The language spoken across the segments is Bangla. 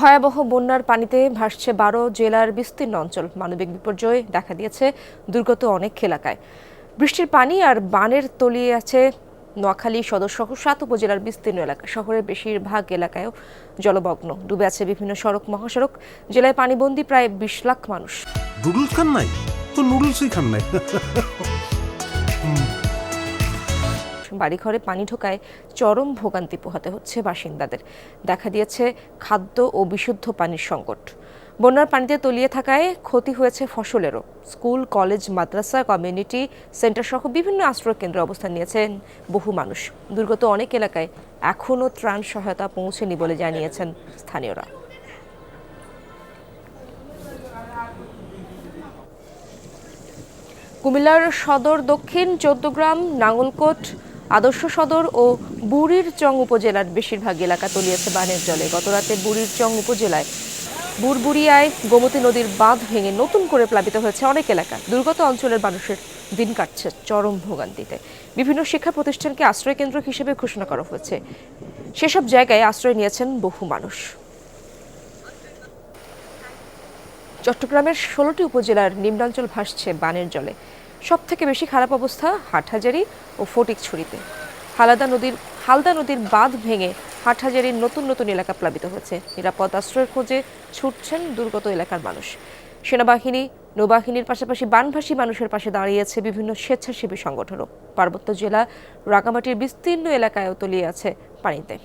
ভয়াবহ বন্যার পানিতে ভাসছে ১২ জেলার বিস্তীর্ণ অঞ্চল। মানবিক বিপর্যয় দেখা দিয়েছে দুর্গত অনেক এলাকায়। বৃষ্টির পানি আর বানের তলিয়ে আছে নোয়াখালী সদর সহ ৭ উপজেলার বিস্তীর্ণ এলাকা। শহরের বেশিরভাগ এলাকায়ও জলমগ্ন, ডুবে আছে বিভিন্ন সড়ক মহাসড়ক। জেলায় পানিবন্দী প্রায় ২০ লাখ মানুষ। নুডলস খান নাই তো নুডলসই খান নাই। বাড়িঘরে পানি ঢোকায় চরম ভোগান্তি পোহাতে হচ্ছে বাসিন্দাদের। দেখা দিয়েছে খাদ্য ও বিশুদ্ধ পানির সংকট। বন্যার পানিতে তলিয়ে থাকায় ক্ষতি হয়েছে ফসলেরও। স্কুল, কলেজ, মাদ্রাসা, কমিউনিটি সেন্টার সহ বিভিন্ন আশ্রয় কেন্দ্রে অবস্থান নিয়েছেন বহু মানুষ। দুর্গত অনেক এলাকায় এখনও ত্রাণ সহায়তা পৌঁছেনি বলে জানিয়েছেন স্থানীয়রা। কুমিল্লার সদর দক্ষিণ, চৌদ্দগ্রাম, নাঙ্গলকোট, আদর্শ সদর ও বুড়ির চং উপজেলার বেশিরভাগ এলাকা তলিয়েছে বানের জলে। গতরাতে বুড়ির চং উপজেলায় বুড়বুড়িয়ায় গোমতী নদীর বাঁধ ভেঙে নতুন করে প্লাবিত হয়েছে অনেক এলাকা। দুর্গত অঞ্চলের মানুষের দিন কাটছে চরম ভোগান্তিতে। বিভিন্ন শিক্ষা প্রতিষ্ঠানকে আশ্রয় কেন্দ্র হিসেবে ঘোষণা করা হয়েছে। সেসব জায়গায় আশ্রয় নিয়েছেন বহু মানুষ। চট্টগ্রামের ১৬টি উপজেলার নিম্নাঞ্চল ভাসছে বানের জলে। সবথেকে বেশি খারাপ অবস্থা হাটহাজারী ও ফটিকছড়িতে। হালদা নদীর বাঁধ ভেঙে হাটহাজারীর নতুন নতুন এলাকা প্লাবিত হয়েছে। নিরাপদ আশ্রয়ের খোঁজে ছুটছেন দুর্গত এলাকার মানুষ। সেনাবাহিনী, নৌবাহিনীর পাশাপাশি বানভাসী মানুষের পাশে দাঁড়িয়েছে বিভিন্ন স্বেচ্ছাসেবী সংগঠনও। পার্বত্য জেলা রাঙামাটির বিস্তীর্ণ এলাকায়ও তলিয়ে আছে পানিতে।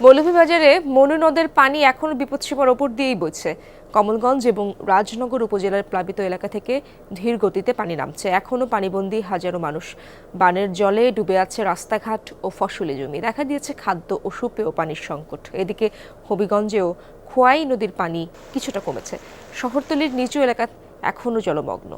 মৌলভীবাজারে মনু নদের পানি এখনও বিপদসীমার ওপর দিয়েই বইছে। কমলগঞ্জ এবং রাজনগর উপজেলার প্লাবিত এলাকা থেকে ধীর গতিতে পানি নামছে। এখনও পানিবন্দী হাজারো মানুষ। বানের জলে ডুবে আছে রাস্তাঘাট ও ফসলি জমি। দেখা দিয়েছে খাদ্য ও সুপেয় পানির সংকট। এদিকে হবিগঞ্জেও খোয়াই নদীর পানি কিছুটা কমেছে। শহরতলির নিচু এলাকা এখনও জলমগ্ন।